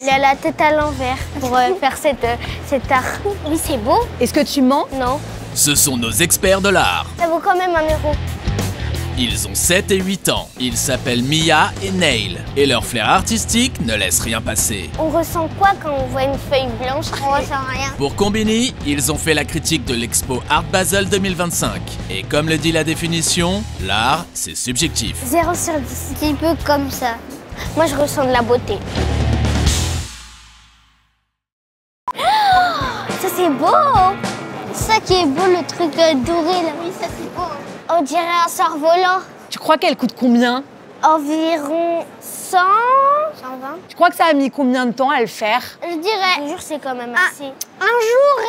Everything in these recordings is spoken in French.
Il a la tête à l'envers pour faire cet art. Oui, c'est beau. Est-ce que tu mens? Non. Ce sont nos experts de l'art. Ça vaut quand même 1 euro. Ils ont 7 et 8 ans. Ils s'appellent Mia et Neil. Et leur flair artistique ne laisse rien passer. On ressent quoi quand on voit une feuille blanche? On ressent rien. Pour Combini, ils ont fait la critique de l'expo Art Basel 2025. Et comme le dit la définition, l'art, c'est subjectif. 0 sur 10. Un petit peu comme ça. Moi, je ressens de la beauté. Ça, c'est beau! C'est ça qui est beau, le truc doré, là. Oui, ça, c'est beau. On dirait un cerf-volant. Tu crois qu'elle coûte combien? Environ 100... 120. Tu crois que ça a mis combien de temps à le faire? Je dirais... Un jour, c'est quand même assez. Un jour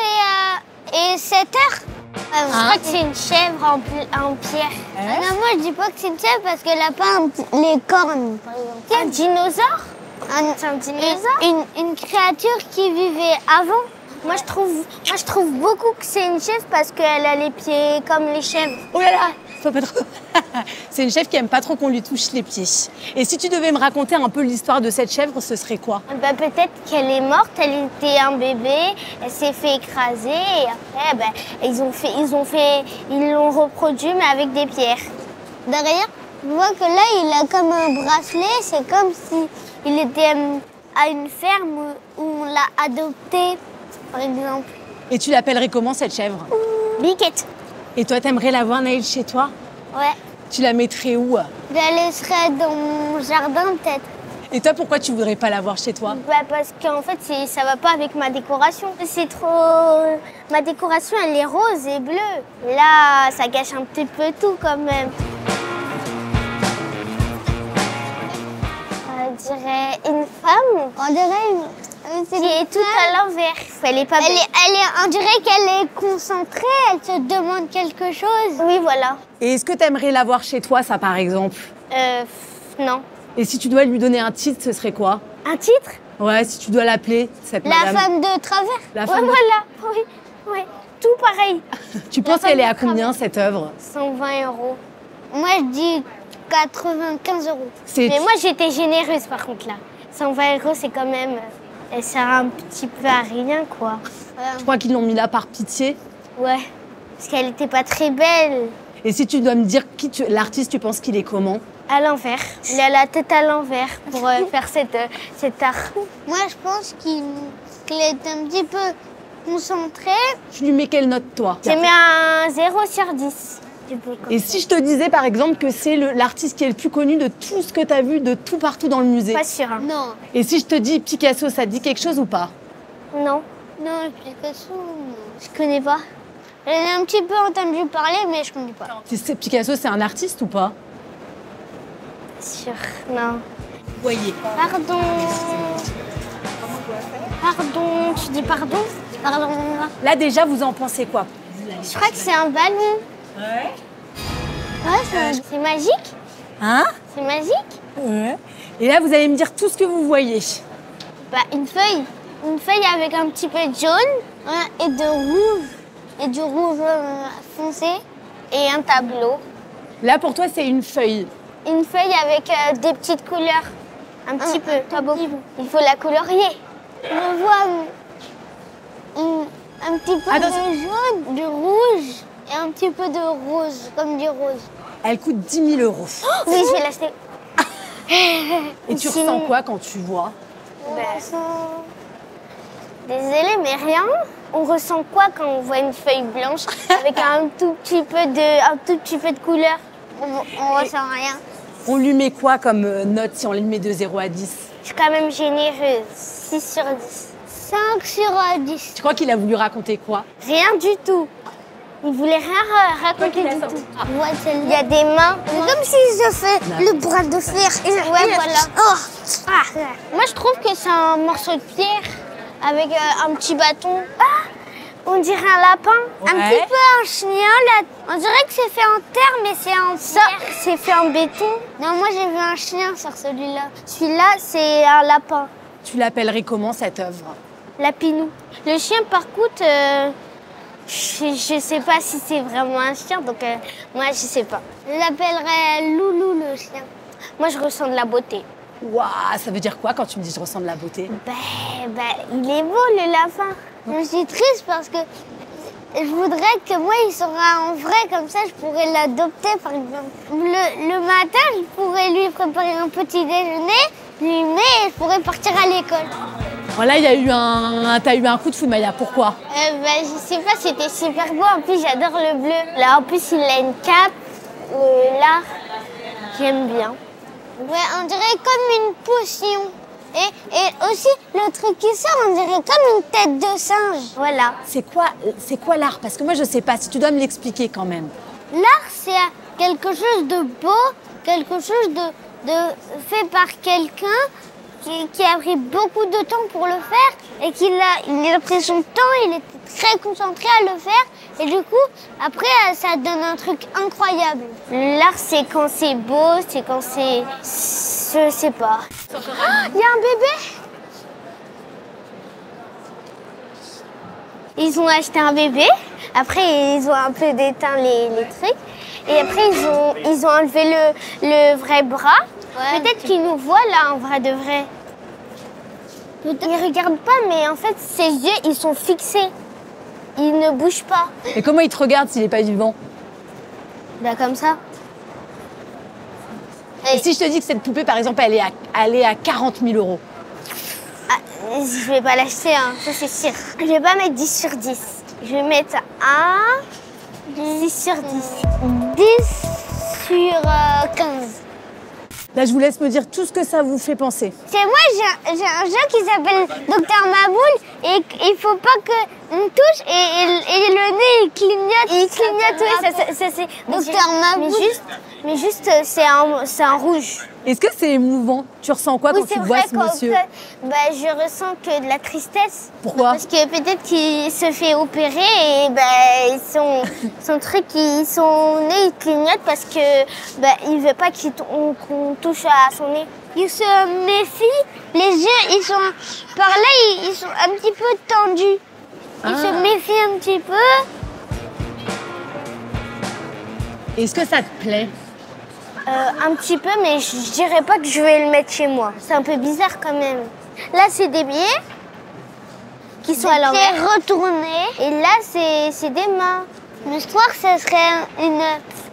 et 7 heures. Je crois que c'est une chèvre en pierre. Non, moi, je dis pas que c'est une chèvre parce qu'elle n'a pas les cornes, par exemple. Un dinosaure? C'est un dinosaure? Une créature qui vivait avant. Moi, je trouve beaucoup que c'est une chèvre parce qu'elle a les pieds comme les chèvres. Oh là là, faut pas trop. C'est une chèvre qui aime pas trop qu'on lui touche les pieds. Et si tu devais me raconter un peu l'histoire de cette chèvre, ce serait quoi? Bah, peut-être qu'elle est morte, elle était un bébé, elle s'est fait écraser et après, bah, ils l'ont reproduit mais avec des pierres. Derrière, je vois que là, il a comme un bracelet, c'est comme si il était à une ferme où on l'a adopté, par exemple. Et tu l'appellerais comment cette chèvre? Biquette. Et toi, t'aimerais la voir, Naïl, chez toi? Ouais. Tu la mettrais où? Je la laisserais dans mon jardin, peut-être. Et toi, pourquoi tu voudrais pas la voir chez toi? Bah, parce qu'en fait, ça va pas avec ma décoration. C'est trop... Ma décoration, elle est rose et bleue. Là, ça gâche un petit peu tout, quand même. On dirait une femme. On dirait une... Qui est tout à l'envers. Elle est pas belle. On dirait qu'elle est concentrée, elle se demande quelque chose. Oui, voilà. Et est-ce que t'aimerais la voir chez toi, ça, par exemple? Non. Et si tu dois lui donner un titre, ce serait quoi? Un titre? Ouais, si tu dois l'appeler, cette madame. La femme de travers. La femme de... Voilà. Oui, oui. Tout pareil. Tu penses qu'elle est à combien, cette œuvre? 120 euros. Moi, je dis 95 euros. Mais moi, j'étais généreuse, par contre, là. 120 euros, c'est quand même... Elle sert un petit peu à rien, quoi. Je crois qu'ils l'ont mis là par pitié. Ouais, parce qu'elle était pas très belle. Et si tu dois me dire l'artiste, tu penses qu'il est comment? À l'envers. Il a la tête à l'envers pour faire cet art. Moi, je pense qu'il est un petit peu concentré. Tu lui mets quelle note, toi? J'ai mis un 0 sur 10. Et si je te disais, par exemple, que c'est l'artiste qui est le plus connu de tout ce que tu as vu, de tout partout dans le musée? Pas sûr. Hein. Non. Et si je te dis Picasso, ça te dit quelque chose ou pas? Non. Non, Picasso, je connais pas. J'en ai un petit peu entendu parler, mais je connais pas. Picasso, c'est un artiste ou pas? Sûr, non. Voyez. Pardon. Pardon, tu dis pardon? Pardon. Là, déjà, vous en pensez quoi? Je crois que c'est un ballon. Ouais. Ouais, c'est magique. Hein? C'est magique. Ouais. Et là, vous allez me dire tout ce que vous voyez. Bah, une feuille. Une feuille avec un petit peu de jaune et de rouge. Et du rouge foncé. Et un tableau. Là, pour toi, c'est une feuille. Une feuille avec des petites couleurs. Un petit peu, pas beaucoup. Il faut la colorier. On voit un petit peu de jaune, du rouge et un petit peu de rose, comme du rose. Elle coûte 10 000 euros. Oh, oui, je vais l'acheter. Et tu ressens quoi quand tu vois? Désolée, mais rien. On ressent quoi quand on voit une feuille blanche avec un tout petit peu de couleur? On ressent rien. On lui met quoi comme note si on lui met de 0 à 10? Je suis quand même généreuse. 6 sur 10. 5 sur 10. Tu crois qu'il a voulu raconter quoi? Rien du tout. Il voulait rien raconter du tout. Il y a des mains. C'est comme si je fais le bras de fer. Ouais, voilà. Oh. Ah. Moi, je trouve que c'est un morceau de pierre avec un petit bâton. Ah, on dirait un lapin. Ouais. Un petit peu un chien. Là. On dirait que c'est fait en terre, mais c'est en pierre. C'est fait en béton. Non, moi, j'ai vu un chien sur celui-là. Celui-là, c'est un lapin. Tu l'appellerais comment, cette œuvre? Lapinou. Le chien, par contre... Je sais pas si c'est vraiment un chien, donc moi je sais pas. Je l'appellerais Loulou le chien. Moi je ressens de la beauté. Waouh, ça veut dire quoi quand tu me dis je ressens de la beauté? Il est beau le lapin. Je suis triste parce que je voudrais que moi il sera en vrai, comme ça je pourrais l'adopter par exemple. Le matin, je pourrais lui préparer un petit déjeuner, lui mettre et je pourrais partir à l'école. Voilà, t'as eu un coup de foudre, Maya, pourquoi? Je sais pas, c'était super beau. En plus, j'adore le bleu. Là, en plus, il a une cape. Là, j'aime bien. Ouais, on dirait comme une potion. Et aussi, le truc qui sort, on dirait comme une tête de singe. Voilà. C'est quoi l'art? Parce que moi, je sais pas. Si tu dois me l'expliquer quand même. L'art, c'est quelque chose de beau, quelque chose de fait par quelqu'un qui a pris beaucoup de temps pour le faire et il a pris son temps, il était très concentré à le faire et du coup, après, ça donne un truc incroyable. L'art, c'est quand c'est beau, c'est quand c'est... je sais pas. Il y a un bébé. Ils ont acheté un bébé, après ils ont un peu déteint les trucs et après ils ont enlevé le vrai bras. Ouais, peut-être qu'ils nous voient là en vrai de vrai. Ils ne regardent pas, mais en fait, ses yeux, ils sont fixés. Ils ne bougent pas. Et comment il te regarde s'il n'est pas vivant? Comme ça. Et si je te dis que cette poupée, par exemple, elle est à 40 000 €? Je vais pas l'acheter, hein, ça c'est sûr. Je vais pas mettre 10 sur 10. Je vais mettre 10 sur 10. 10 sur 15. Là, je vous laisse me dire tout ce que ça vous fait penser. C'est moi, j'ai un jeu qui s'appelle Docteur Maboule et il faut pas qu'on touche et le nez il clignote. Il clignote, oui, ça c'est Docteur Maboule. Mais juste c'est un rouge. Est-ce que c'est émouvant? Tu ressens quoi quand tu vois ce monsieur? Je ressens que de la tristesse. Pourquoi? Parce que peut-être qu'il se fait opérer et son truc, son nez il clignote parce que il veut pas qu'on touche à son nez. Il se méfie, les yeux ils sont par là, ils sont un petit peu tendus. Il se méfie un petit peu. Est-ce que ça te plaît? Un petit peu, mais je dirais pas que je vais le mettre chez moi. C'est un peu bizarre quand même. Là, c'est des billets qui sont à l'envers retournés. Et là, c'est des mains. L'histoire, ce serait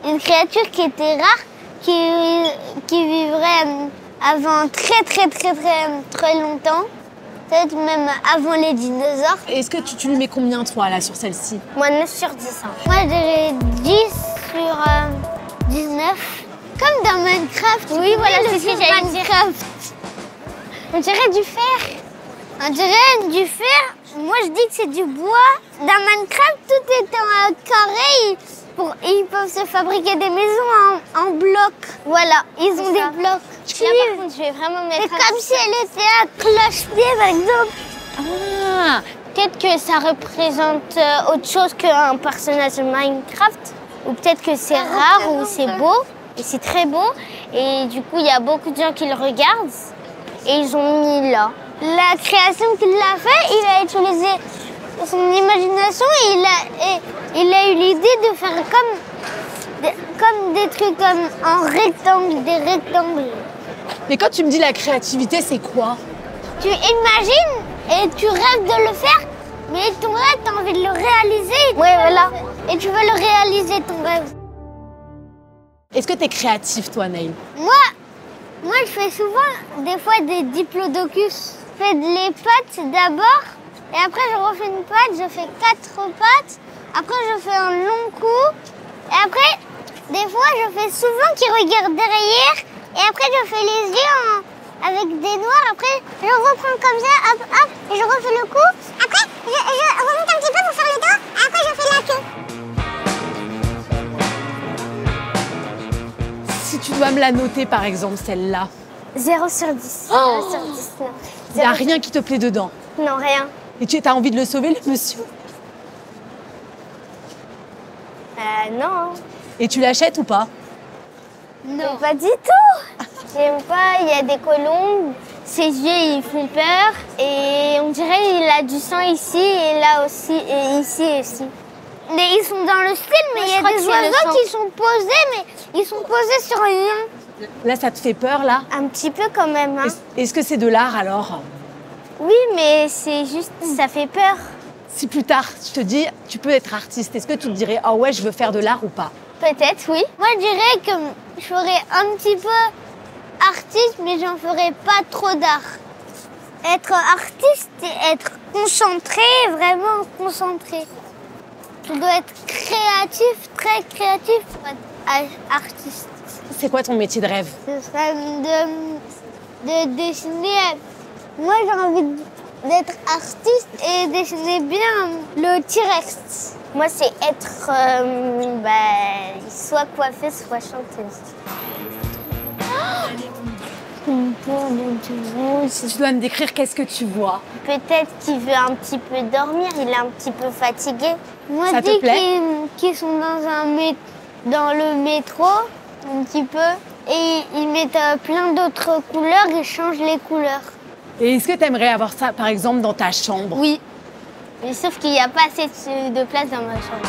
une créature qui était rare, qui vivrait avant très longtemps. Peut-être même avant les dinosaures. Est-ce que tu lui mets combien, toi, là, sur celle-ci? Moi, 9 sur 10. Hein. Moi, j'ai 10 sur 19. Comme dans Minecraft. Oui, voilà, c'est ce que j'allais dire. On dirait du fer. On dirait du fer. Moi, je dis que c'est du bois. Dans Minecraft, tout est en carré. Ils peuvent se fabriquer des maisons en blocs. Voilà, ils ont des blocs. Là, par contre, je vais vraiment mettre... C'est comme si elle était un cloche-pied, par exemple. Peut-être que ça représente autre chose qu'un personnage de Minecraft. Ou peut-être que c'est rare ou c'est beau. Et c'est très beau. Et du coup, il y a beaucoup de gens qui le regardent. Et ils ont mis là. La création qu'il a fait, il a utilisé son imagination et il a eu l'idée de faire comme des trucs comme en rectangle, des rectangles. Mais quand tu me dis la créativité, c'est quoi? Tu imagines et tu rêves de le faire, mais ton rêve, tu as envie de le réaliser. Ouais, voilà. Et tu veux le réaliser, ton rêve. Est-ce que tu es créatif, toi, Naïl? Moi, je fais souvent, des fois, des diplodocus. Je fais les pattes d'abord, et après, je refais une patte, je fais 4 pattes. Après, je fais un long coup. Et après, des fois, je fais souvent qu'ils regardent derrière. Et après, je fais les yeux avec des noirs. Après, je reprends comme ça, hop, hop, et je refais le coup. Après, je remonte un petit peu pour faire le dos. Et après, je fais la queue. Si tu dois me la noter, par exemple, celle-là. 0 sur 10. Oh, 0 sur 10, non. Il n'y a rien qui te plaît dedans? Non, rien. Et tu as envie de le sauver, le monsieur? Non. Et tu l'achètes ou pas? Non. Pas du tout. J'aime pas, il y a des colombes. Ses yeux, ils font peur. Et on dirait qu'il a du sang ici et là aussi, et ici aussi. Mais ils sont dans le style, mais il y a des oiseaux qui sont posés, mais ils sont posés sur rien. Là, ça te fait peur, là? Un petit peu quand même. Hein. Est-ce que c'est de l'art, alors? Oui, mais c'est juste, ça fait peur. Si plus tard, je te dis, tu peux être artiste, est-ce que tu te dirais, ah ouais, je veux faire de l'art ou pas? Peut-être, oui. Moi, je dirais que je ferais un petit peu artiste, mais j'en ferais pas trop d'art. Être artiste, c'est être concentré, vraiment concentré. Tu dois être créatif, très créatif pour être artiste. C'est quoi ton métier de rêve? Ce serait de dessiner. Moi, j'ai envie d'être artiste et dessiner bien le T-Rex. Moi, c'est être soit coiffeuse, soit chanteuse. Tu dois me décrire qu'est-ce que tu vois. Peut-être qu'il veut un petit peu dormir, il est un petit peu fatigué. Moi, Ça je te dis plaît? qu'ils sont dans le métro, un petit peu, et ils mettent plein d'autres couleurs, ils changent les couleurs. Et est-ce que tu aimerais avoir ça, par exemple, dans ta chambre? Oui, mais sauf qu'il n'y a pas assez de place dans ma chambre.